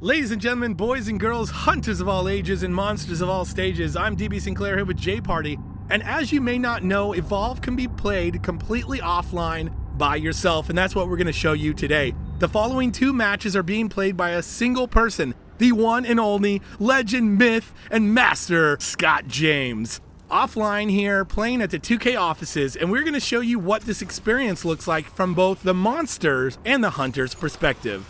Ladies and gentlemen, boys and girls, hunters of all ages and monsters of all stages, I'm DB Sinclair here with J Party, and as you may not know, Evolve can be played completely offline by yourself, and that's what we're going to show you today. The following two matches are being played by a single person, the one and only legend, myth, and master, Scott James. Offline here, playing at the 2K offices, and we're going to show you what this experience looks like from both the monsters and the hunters' perspective.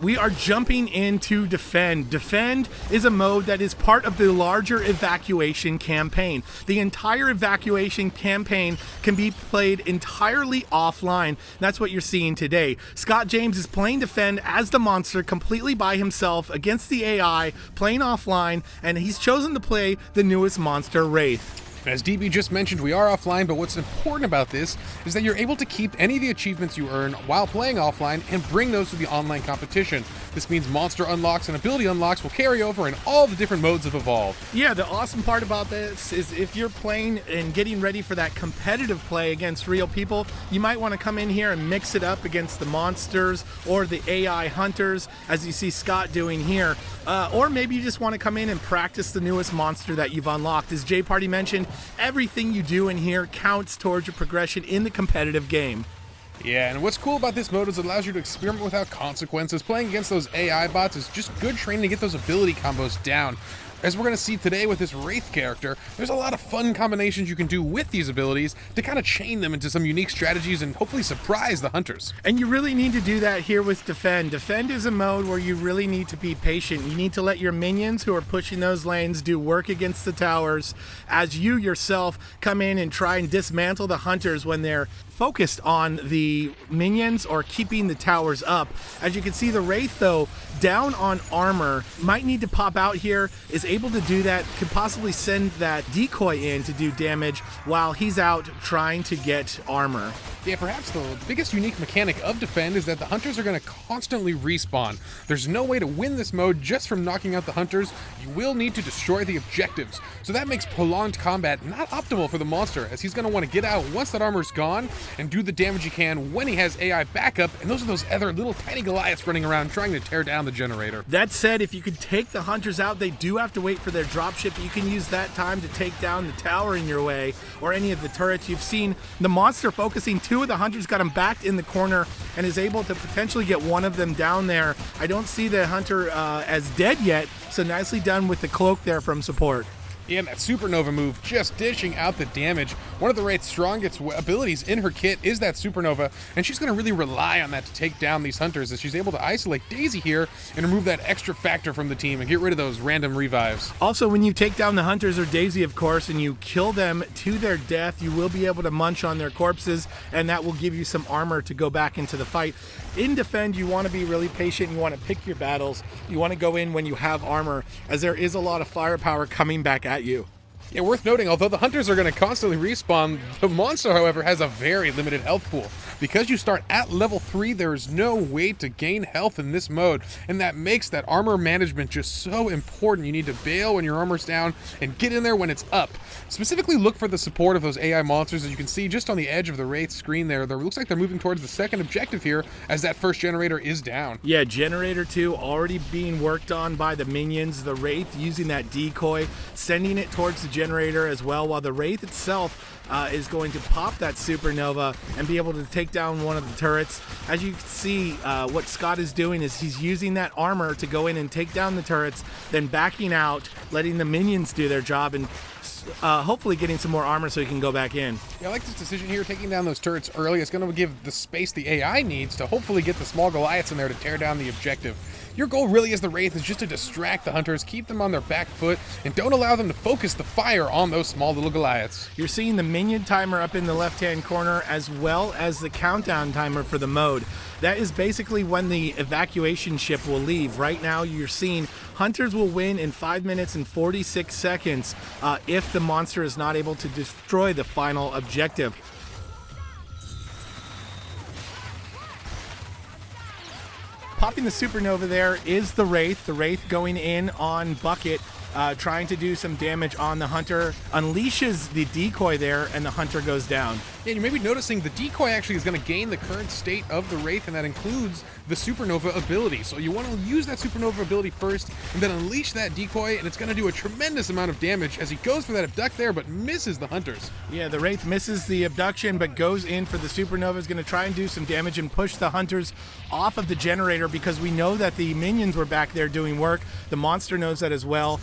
We are jumping into Defend. Defend is a mode that is part of the larger evacuation campaign. The entire evacuation campaign can be played entirely offline. That's what you're seeing today. Scott James is playing Defend as the monster completely by himself against the AI, playing offline, and he's chosen to play the newest monster, Wraith. As DB just mentioned, we are offline, but what's important about this is that you're able to keep any of the achievements you earn while playing offline and bring those to the online competition. This means monster unlocks and ability unlocks will carry over in all the different modes of Evolve. Yeah, the awesome part about this is if you're playing and getting ready for that competitive play against real people, you might want to come in here and mix it up against the monsters or the AI hunters, as you see Scott doing here. Or maybe you just want to come in and practice the newest monster that you've unlocked. As J Party mentioned, everything you do in here counts towards your progression in the competitive game. Yeah, and what's cool about this mode is it allows you to experiment without consequences. Playing against those AI bots is just good training to get those ability combos down. As we're going to see today with this Wraith character, there's a lot of fun combinations you can do with these abilities to kind of chain them into some unique strategies and hopefully surprise the hunters. And you really need to do that here with Defend. Defend is a mode where you really need to be patient. You need to let your minions who are pushing those lanes do work against the towers as you yourself come in and try and dismantle the hunters when they're focused on the minions or keeping the towers up. As you can see, the Wraith, though, down on armor, might need to pop out here, is able to do that, could possibly send that decoy in to do damage while he's out trying to get armor. Yeah, perhaps the biggest unique mechanic of Defend is that the hunters are going to constantly respawn. There's no way to win this mode just from knocking out the hunters. You will need to destroy the objectives. So that makes prolonged combat not optimal for the monster, as he's going to want to get out once that armor's gone and do the damage he can when he has AI backup, and those are those other little tiny Goliaths running around trying to tear down the generator. That said, if you could take the hunters out, they do have to wait for their dropship. You can use that time to take down the tower in your way or any of the turrets. You've seen the monster focusing two of the hunters, got him backed in the corner and is able to potentially get one of them down there. I don't see the hunter as dead yet, so nicely done with the cloak there from support. Yeah, and that Supernova move just dishing out the damage. One of the Wraith's strongest abilities in her kit is that Supernova, and she's going to really rely on that to take down these hunters, as she's able to isolate Daisy here and remove that extra factor from the team and get rid of those random revives. Also, when you take down the hunters or Daisy, of course, and you kill them to their death, you will be able to munch on their corpses, and that will give you some armor to go back into the fight. In Defend, you want to be really patient. You want to pick your battles. You want to go in when you have armor, as there is a lot of firepower coming back at you. Yeah, worth noting, although the hunters are going to constantly respawn, the monster, however, has a very limited health pool. Because you start at level 3, there is no way to gain health in this mode, and that makes that armor management just so important. You need to bail when your armor's down and get in there when it's up. Specifically, look for the support of those AI monsters. As you can see just on the edge of the Wraith screen there, it looks like they're moving towards the second objective here as that first generator is down. Yeah, Generator 2 already being worked on by the minions. The Wraith using that decoy, sending it towards the generator as well, while the Wraith itself is going to pop that Supernova and be able to take down one of the turrets. As you can see, what Scott is doing is he's using that armor to go in and take down the turrets, then backing out, letting the minions do their job, and hopefully getting some more armor so he can go back in. Yeah, I like this decision here, taking down those turrets early. It's going to give the space the AI needs to hopefully get the small Goliaths in there to tear down the objective. Your goal really as the Wraith is just to distract the hunters, keep them on their back foot, and don't allow them to focus the fire on those small little Goliaths. You're seeing the minion timer up in the left-hand corner, as well as the countdown timer for the mode. That is basically when the evacuation ship will leave. Right now, you're seeing hunters will win in 5 minutes and 46 seconds if the monster is not able to destroy the final objective. Popping the Supernova there is the Wraith. The Wraith going in on Bucket, trying to do some damage on the Hunter. Unleashes the decoy there, and the Hunter goes down. Yeah, you may be noticing the decoy actually is going to gain the current state of the Wraith, and that includes the Supernova ability. So you want to use that Supernova ability first, and then unleash that decoy, and it's going to do a tremendous amount of damage as he goes for that abduct there, but misses the Hunters. Yeah, the Wraith misses the abduction, but goes in for the Supernova. Is going to try and do some damage and push the Hunters off of the generator, because we know that the minions were back there doing work. The monster knows that as well.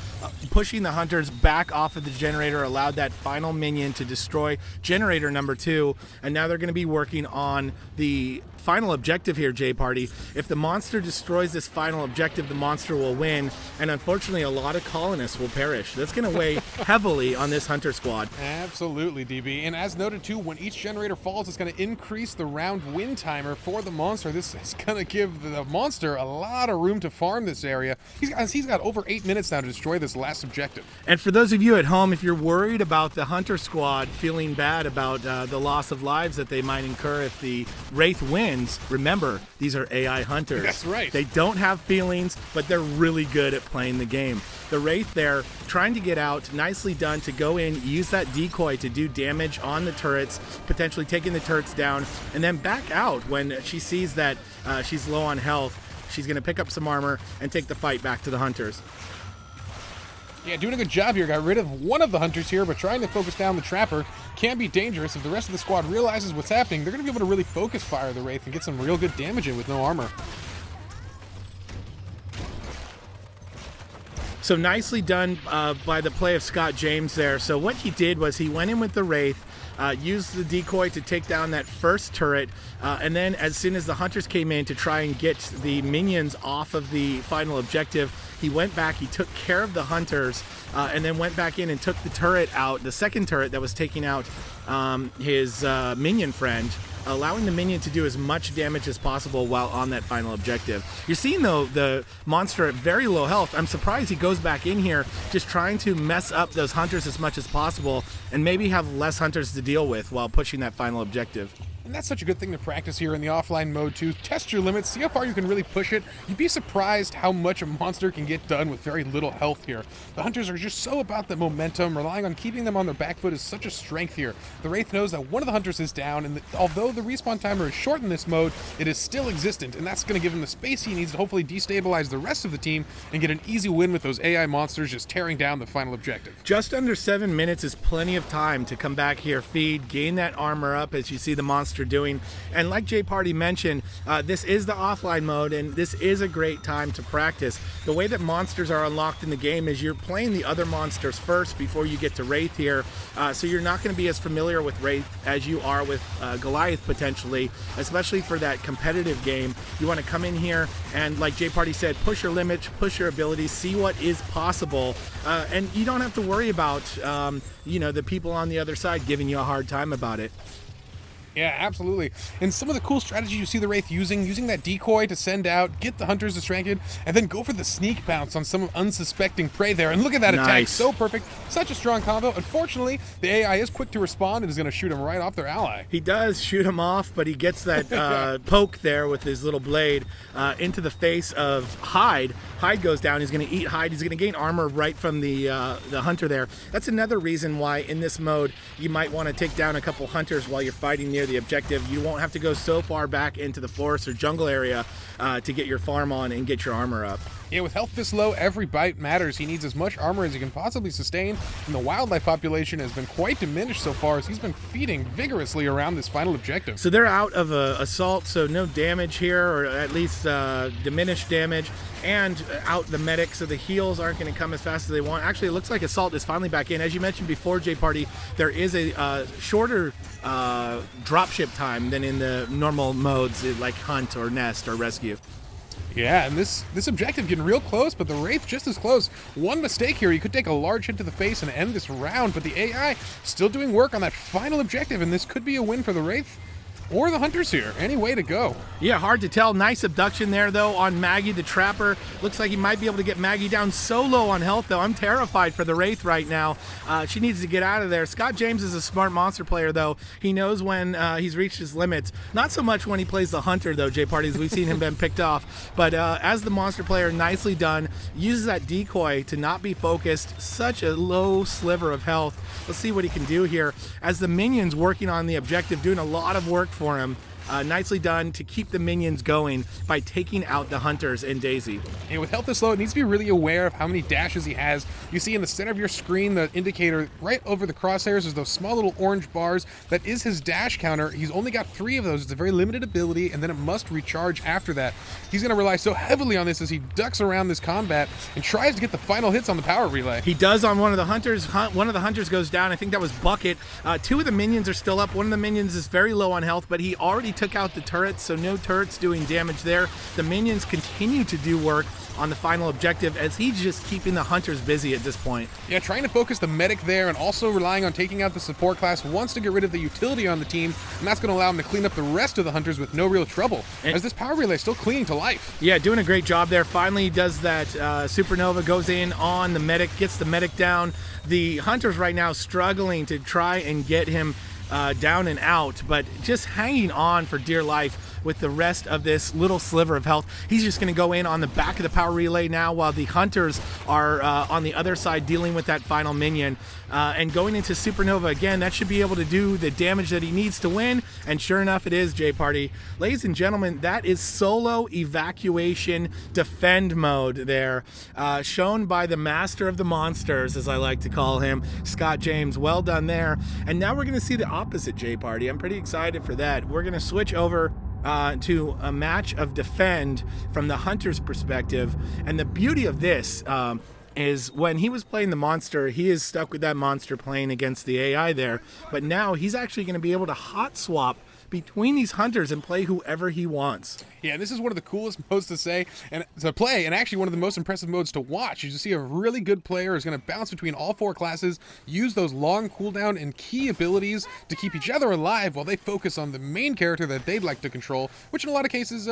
Pushing the Hunters back off of the generator allowed that final minion to destroy generator number 2, and now they're going to be working on the final objective here, J Party. If the monster destroys this final objective, the monster will win, and unfortunately a lot of colonists will perish. That's going to weigh heavily on this Hunter squad. Absolutely, DB. And as noted too, when each generator falls, it's going to increase the round win timer for the monster. This is going to give the monster a lot of room to farm this area. He's got over 8 minutes now to destroy this last objective. And for those of you at home, if you're worried about the Hunter squad feeling bad about the loss of lives that they might incur if the Wraith wins, remember, these are AI Hunters. That's right. They don't have feelings, but they're really good at playing the game. The Wraith there, trying to get out, nicely done to go in, use that decoy to do damage on the turrets, potentially taking the turrets down, and then back out when she sees that she's low on health. She's going to pick up some armor and take the fight back to the Hunters. Yeah, doing a good job here. Got rid of one of the Hunters here, but trying to focus down the Trapper can be dangerous. If the rest of the squad realizes what's happening, they're going to be able to really focus fire the Wraith and get some real good damage in with no armor. So nicely done by the play of Scott James there. So what he did was he went in with the Wraith, used the decoy to take down that first turret, and then as soon as the Hunters came in to try and get the minions off of the final objective, he went back, he took care of the Hunters, and then went back in and took the turret out, the second turret that was taking out his minion friend, allowing the minion to do as much damage as possible while on that final objective. You're seeing, though, the monster at very low health. I'm surprised he goes back in here just trying to mess up those Hunters as much as possible and maybe have less Hunters to deal with while pushing that final objective. And that's such a good thing to practice here in the offline mode too. Test your limits, see how far you can really push it. You'd be surprised how much a monster can get done with very little health here. The Hunters are just so about the momentum, relying on keeping them on their back foot is such a strength here. The Wraith knows that one of the Hunters is down, and although the respawn timer is short in this mode, it is still existent, and that's going to give him the space he needs to hopefully destabilize the rest of the team and get an easy win with those AI monsters just tearing down the final objective. Just under 7 minutes is plenty of time to come back here, feed, gain that armor up as you see the monster doing. And like J Party mentioned, this is the offline mode, and this is a great time to practice. The way that monsters are unlocked in the game is you're playing the other monsters first before you get to Wraith here, so you're not going to be as familiar with Wraith as you are with Goliath potentially, especially for that competitive game. You want to come in here and, like J Party said, push your limits, push your abilities, see what is possible, and you don't have to worry about the people on the other side giving you a hard time about it. Yeah, absolutely. And some of the cool strategies you see the Wraith using that decoy to send out, get the Hunters distracted, and then go for the sneak bounce on some unsuspecting prey there. And look at that attack, so perfect. Such a strong combo. Unfortunately, the AI is quick to respond and is going to shoot him right off their ally. He does shoot him off, but he gets that poke there with his little blade into the face of Hyde. Hyde goes down. He's going to eat Hyde. He's going to gain armor right from the Hunter there. That's another reason why in this mode you might want to take down a couple Hunters while you're fighting near the objective. You won't have to go so far back into the forest or jungle area to get your farm on and get your armor up. Yeah, with health this low, every bite matters. He needs as much armor as he can possibly sustain, and the wildlife population has been quite diminished so far as he's been feeding vigorously around this final objective. So they're out of assault, so no damage here, or at least diminished damage, and out the medic, so the heals aren't going to come as fast as they want. Actually, it looks like assault is finally back in. As you mentioned before, J Party, there is a shorter dropship time than in the normal modes like hunt or nest or rescue. Yeah, and this objective getting real close, but the Wraith just as close. One mistake here, he could take a large hit to the face and end this round, but the AI still doing work on that final objective, and this could be a win for the Wraith. or the hunters here. Any way to go. Yeah, hard to tell. Nice abduction there, though, on Maggie the Trapper. Looks like he might be able to get Maggie down so low on health, though. I'm terrified for the Wraith right now. She needs to get out of there. Scott James is a smart monster player, though. He knows when he's reached his limits. Not so much when he plays the Hunter, though, Jay Parties. We've seen him been picked off. But as the monster player, nicely done. Uses that decoy to not be focused. Such a low sliver of health. Let's see what he can do here. As the minions working on the objective, doing a lot of work for him. Nicely done to keep the minions going by taking out the hunters and Daisy. And with health this low, it needs to be really aware of how many dashes he has. You see in the center of your screen, the indicator right over the crosshairs is those small little orange bars. That is his dash counter. He's only got 3 of those. It's a very limited ability, and then it must recharge after that. He's going to rely so heavily on this as he ducks around this combat and tries to get the final hits on the power relay. He does on one of the hunters. One of the hunters goes down. I think that was Bucket. 2 of the minions are still up. One of the minions is very low on health, but he already took out the turrets, so no turrets doing damage there. The minions continue to do work on the final objective as he's just keeping the hunters busy at this point. Yeah, trying to focus the medic there and also relying on taking out the support class. Wants to get rid of the utility on the team, and that's going to allow him to clean up the rest of the hunters with no real trouble, as this power relay is still clinging to life. Yeah, doing a great job there. Finally does that supernova, goes in on the medic, gets the medic down. The hunters right now struggling to try and get him down and out, but just hanging on for dear life with the rest of this little sliver of health. He's just going to go in on the back of the power relay now while the hunters are on the other side dealing with that final minion. And going into Supernova again, that should be able to do the damage that he needs to win. And sure enough, it is, Jay Party. Ladies and gentlemen, that is solo evacuation defend mode there, shown by the master of the monsters, as I like to call him, Scott James. Well done there. And now we're going to see the opposite, Jay Party. I'm pretty excited for that. We're going to switch over to a match of defend from the hunter's perspective. And the beauty of this is when he was playing the monster, he is stuck with that monster playing against the AI there. But now he's actually going to be able to hot swap between these hunters and play whoever he wants. Yeah, this is one of the coolest modes to play, and actually one of the most impressive modes to watch. You see a really good player is going to bounce between all 4 classes, use those long cooldown and key abilities to keep each other alive while they focus on the main character that they'd like to control, which in a lot of cases,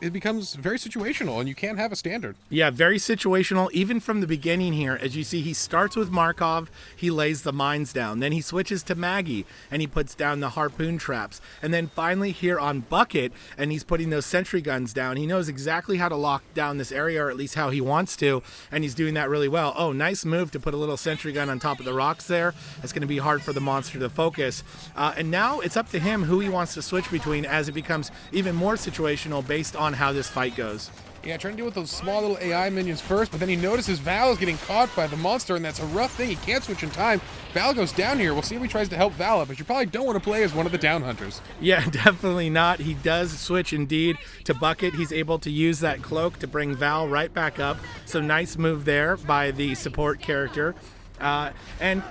it becomes very situational, and you can't have a standard. Yeah, very situational, even from the beginning here. As you see, he starts with Markov, he lays the mines down. Then he switches to Maggie, and he puts down the harpoon traps. And then finally here on Bucket, and he's putting those sentry guns down. He knows exactly how to lock down this area, or at least how he wants to, and he's doing that really well. Oh, nice move to put a little sentry gun on top of the rocks there. It's going to be hard for the monster to focus. And now it's up to him who he wants to switch between as it becomes even more situational based on how this fight goes. Yeah, trying to deal with those small little AI minions first, but then he notices Val is getting caught by the monster, and that's a rough thing. He can't switch in time. Val goes down here. We'll see if he tries to help Val up, but you probably don't want to play as one of the down hunters. Yeah, definitely not. He does switch indeed to Bucket. He's able to use that cloak to bring Val right back up. So nice move there by the support character. And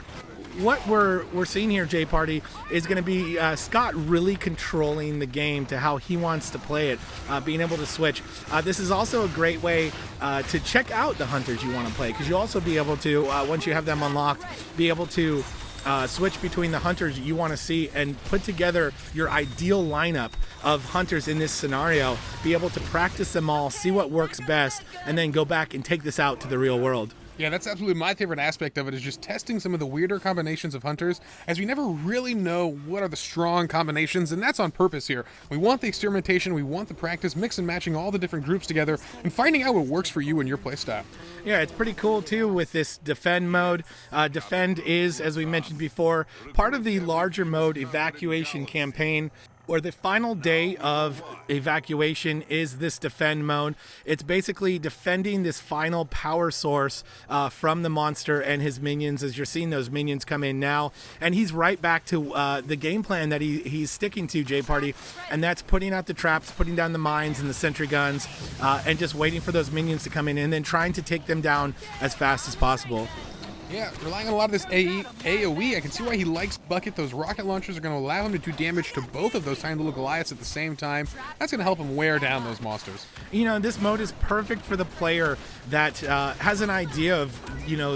what we're seeing here, Jay Party, is going to be Scott really controlling the game to how he wants to play it, being able to switch. This is also a great way to check out the hunters you want to play, because you'll also be able to, once you have them unlocked, be able to switch between the hunters you want to see and put together your ideal lineup of hunters in this scenario, be able to practice them all, see what works best, and then go back and take this out to the real world. Yeah, that's absolutely my favorite aspect of it, is just testing some of the weirder combinations of hunters, as we never really know what are the strong combinations, and that's on purpose here. We want the experimentation, we want the practice, mix and matching all the different groups together, and finding out what works for you and your playstyle. Yeah, it's pretty cool too with this defend mode. Defend is, as we mentioned before, part of the larger mode evacuation campaign, or the final day of evacuation is this defend mode. It's basically defending this final power source from the monster and his minions, as you're seeing those minions come in now. And he's right back to the game plan that he's sticking to, Jay Party, and that's putting out the traps, putting down the mines and the sentry guns, and just waiting for those minions to come in and then trying to take them down as fast as possible. Yeah, relying on a lot of this AoE, I can see why he likes Bucket. Those rocket launchers are going to allow him to do damage to both of those tiny little Goliaths at the same time. That's going to help him wear down those monsters. You know, this mode is perfect for the player that has an idea of,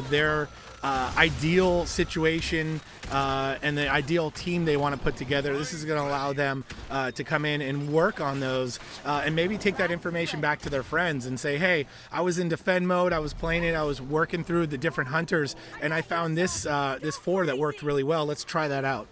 their ideal situation and the ideal team they want to put together. This is going to allow them to come in and work on those and maybe take that information back to their friends and say, hey, I was in defend mode, I was playing it, I was working through the different hunters, and I found this this 4 that worked really well. Let's try that out.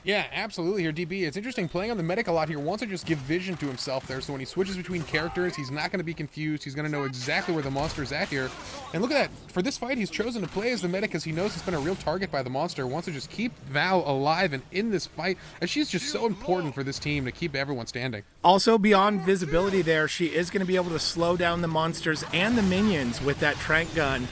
Yeah, absolutely here, DB. It's interesting playing on the medic a lot here. Wants to just give vision to himself there, so when he switches between characters, he's not going to be confused. He's going to know exactly where the monster's at here. And look at that. For this fight, he's chosen to play as the medic because he knows he's been a real target by the monster. Wants to just keep Val alive and in this fight, as she's just so important for this team to keep everyone standing. Also, beyond visibility there, she is going to be able to slow down the monsters and the minions with that trank gun.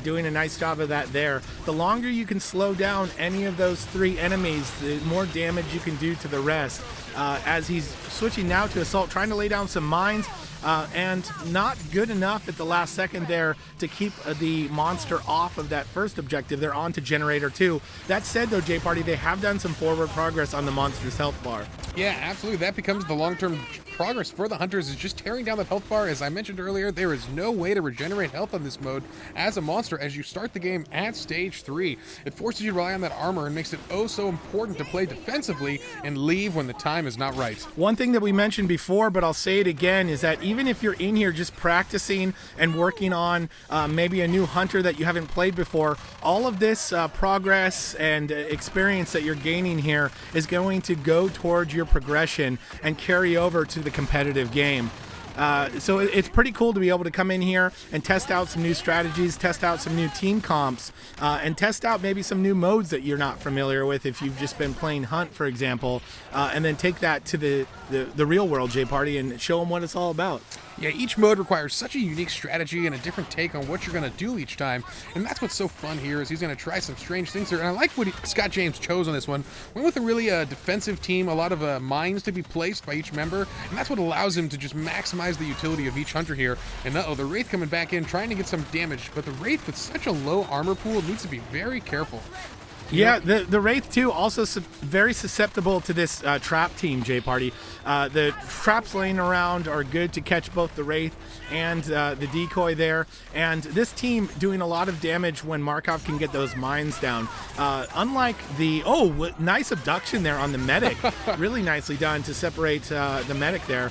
Doing a nice job of that there. The longer you can slow down any of those 3 enemies, the more damage you can do to the rest. As he's switching now to Assault, trying to lay down some mines, and not good enough at the last second there to keep the monster off of that first objective. They're on to Generator 2. That said, though, J-Party, they have done some forward progress on the monster's health bar. Yeah, absolutely. That becomes the long-term progress for the Hunters, is just tearing down the health bar. As I mentioned earlier, there is no way to regenerate health on this mode as a monster as you start the game at stage 3. It forces you to rely on that armor and makes it oh so important to play defensively and leave when the time is not right. One thing that we mentioned before, but I'll say it again, is that even if you're in here just practicing and working on maybe a new hunter that you haven't played before, all of this progress and experience that you're gaining here is going to go towards your progression and carry over to the competitive game. So it's pretty cool to be able to come in here and test out some new strategies, test out some new team comps, and test out maybe some new modes that you're not familiar with if you've just been playing Hunt, for example, and then take that to the real world, J-Party, and show them what it's all about. Yeah, each mode requires such a unique strategy and a different take on what you're going to do each time, and that's what's so fun here, is he's going to try some strange things here. And I like what Scott James chose on this one. Went with a really defensive team, a lot of mines to be placed by each member, and that's what allows him to just maximize the utility of each hunter here. And the Wraith coming back in, trying to get some damage, but the Wraith with such a low armor pool needs to be very careful. Yeah, the Wraith too, also very susceptible to this trap team, J-Party. The traps laying around are good to catch both the Wraith and the decoy there. And this team doing a lot of damage when Markov can get those mines down. Unlike the, nice abduction there on the medic. Really nicely done to separate the medic there.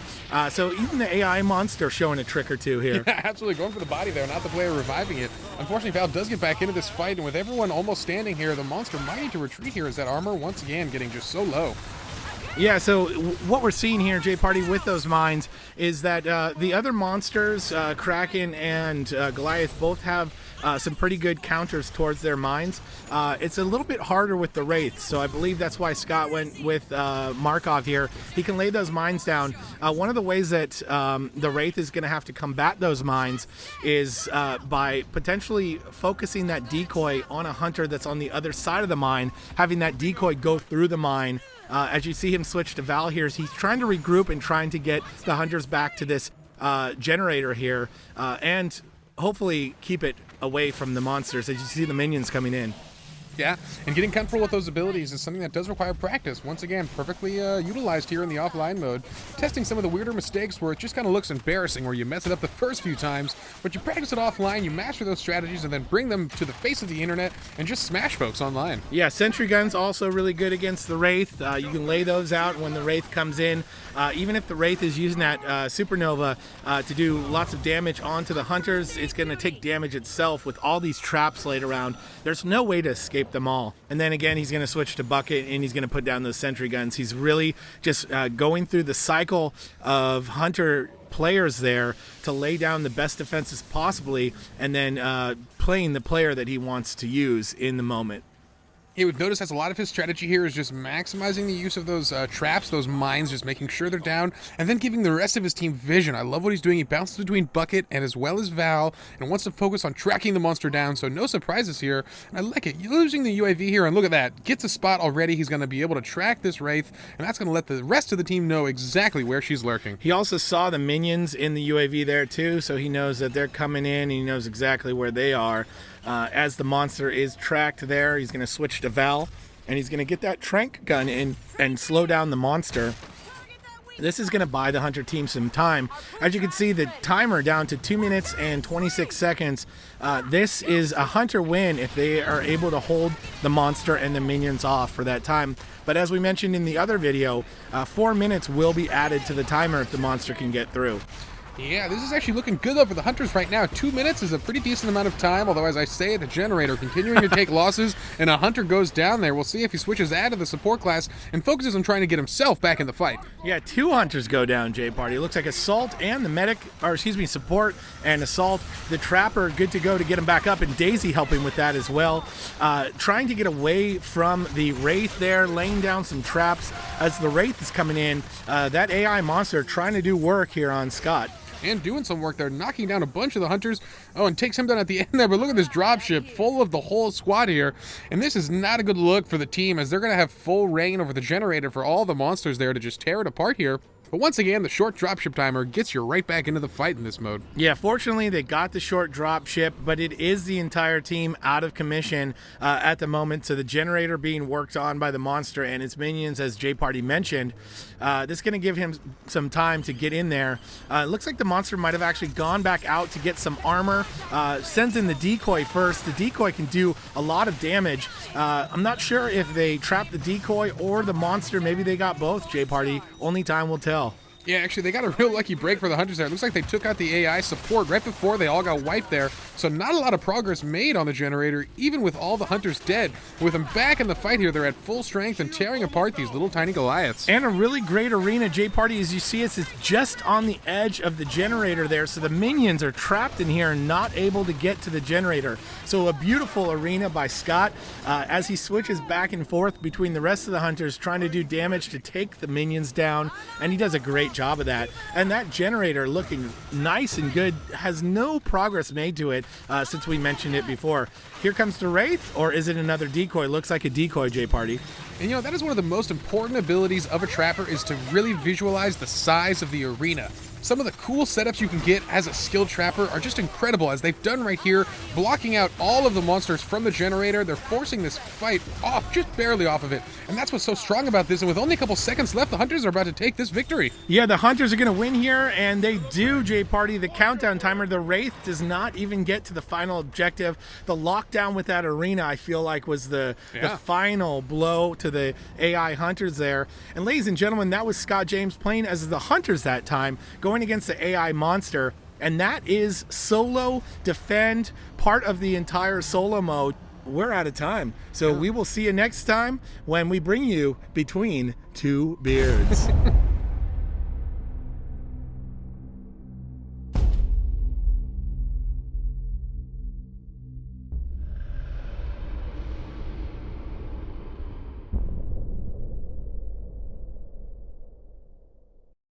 So even the AI monster showing a trick or two here. Yeah, absolutely, going for the body there, not the player reviving it. Unfortunately, Val does get back into this fight, and with everyone almost standing here, the monster might need to retreat here as that armor once again getting just so low. Yeah, so what we're seeing here, J-Party, with those mines is that the other monsters, Kraken and Goliath, both have some pretty good counters towards their mines. It's a little bit harder with the Wraith, so I believe that's why Scott went with Markov here. He can lay those mines down. One of the ways that the Wraith is going to have to combat those mines is by potentially focusing that decoy on a hunter that's on the other side of the mine, having that decoy go through the mine. As you see him switch to Val here, he's trying to regroup and trying to get the hunters back to this generator here and hopefully keep it away from the monsters as you see the minions coming in. Yeah, and getting comfortable with those abilities is something that does require practice. Once again, perfectly utilized here in the offline mode. Testing some of the weirder mistakes where it just kind of looks embarrassing, where you mess it up the first few times, but you practice it offline, you master those strategies, and then bring them to the face of the internet and just smash folks online. Yeah, sentry guns also really good against the Wraith. You can lay those out when the Wraith comes in. Even if the Wraith is using that supernova to do lots of damage onto the hunters, it's going to take damage itself with all these traps laid around. There's no way to escape them all. And then again, he's going to switch to Bucket and he's going to put down those sentry guns. He's really just going through the cycle of hunter players there to lay down the best defenses possibly, and then playing the player that he wants to use in the moment. You would notice as a lot of his strategy here is just maximizing the use of those traps, those mines, just making sure they're down, and then giving the rest of his team vision. I love what he's doing. He bounces between Bucket and as well as Val, and wants to focus on tracking the monster down, so no surprises here. And I like it. Using the UAV here, and look at that. Gets a spot already. He's going to be able to track this Wraith, and that's going to let the rest of the team know exactly where she's lurking. He also saw the minions in the UAV there too, so he knows that they're coming in, and he knows exactly where they are. As the monster is tracked there, he's going to switch to Val, and he's going to get that trank gun in and slow down the monster. This is going to buy the Hunter team some time. As you can see, the timer down to 2 minutes and 26 seconds. This is a Hunter win if they are able to hold the monster and the minions off for that time. But as we mentioned in the other video, 4 minutes will be added to the timer if the monster can get through. Yeah, this is actually looking good, though, for the Hunters right now. 2 minutes is a pretty decent amount of time, although, as I say, the Generator continuing to take losses, and a Hunter goes down there. We'll see if he switches out of the support class and focuses on trying to get himself back in the fight. Yeah, 2 Hunters go down, J-Party. It looks like Assault and the Medic, or excuse me, Support and Assault. The Trapper good to go to get him back up, and Daisy helping with that as well. Trying to get away from the Wraith there, laying down some traps as the Wraith is coming in. That AI monster trying to do work here on Scott. And doing some work there, knocking down a bunch of the Hunters. Oh, and takes him down at the end there, but look at this dropship full of the whole squad here. And this is not a good look for the team, as they're going to have full reign over the Generator for all the monsters there to just tear it apart here. But once again, the short dropship timer gets you right back into the fight in this mode. Yeah, fortunately, they got the short dropship, but it is the entire team out of commission at the moment. So the Generator being worked on by the monster and its minions, as J-Party mentioned. This is going to give him some time to get in there. It looks like the monster might have actually gone back out to get some armor. Sends in the decoy first. The decoy can do a lot of damage. I'm not sure if they trapped the decoy or the monster. Maybe they got both, J-Party. Only time will tell. Yeah, actually, they got a real lucky break for the Hunters there. It looks like they took out the AI support right before they all got wiped there. So not a lot of progress made on the Generator, even with all the Hunters dead. With them back in the fight here, they're at full strength and tearing apart these little tiny Goliaths. And a really great arena, J-Party, as you see it's just on the edge of the Generator there. So the minions are trapped in here and not able to get to the Generator. So a beautiful arena by Scott as he switches back and forth between the rest of the Hunters, trying to do damage to take the minions down. And he does a great job of that. And that Generator looking nice and good, has no progress made to it since we mentioned it before. Here comes the Wraith, or is it another decoy? Looks like a decoy, J-Party. And you know, that is one of the most important abilities of a Trapper, is to really visualize the size of the arena. Some of the cool setups you can get as a skilled Trapper are just incredible, as they've done right here, blocking out all of the monsters from the Generator. They're forcing this fight off, just barely off of it. And that's what's so strong about this, and with only a couple seconds left, the Hunters are about to take this victory. Yeah, the Hunters are going to win here, and they do, J-Party. The countdown timer, the Wraith does not even get to the final objective. The lockdown with that arena, I feel like, was the final blow to the AI Hunters there. And ladies and gentlemen, that was Scott James playing as the Hunters that time, going against the AI monster, and that is solo defend, part of the entire solo mode. We're out of time, so we will see you next time when we bring you Between Two Beards.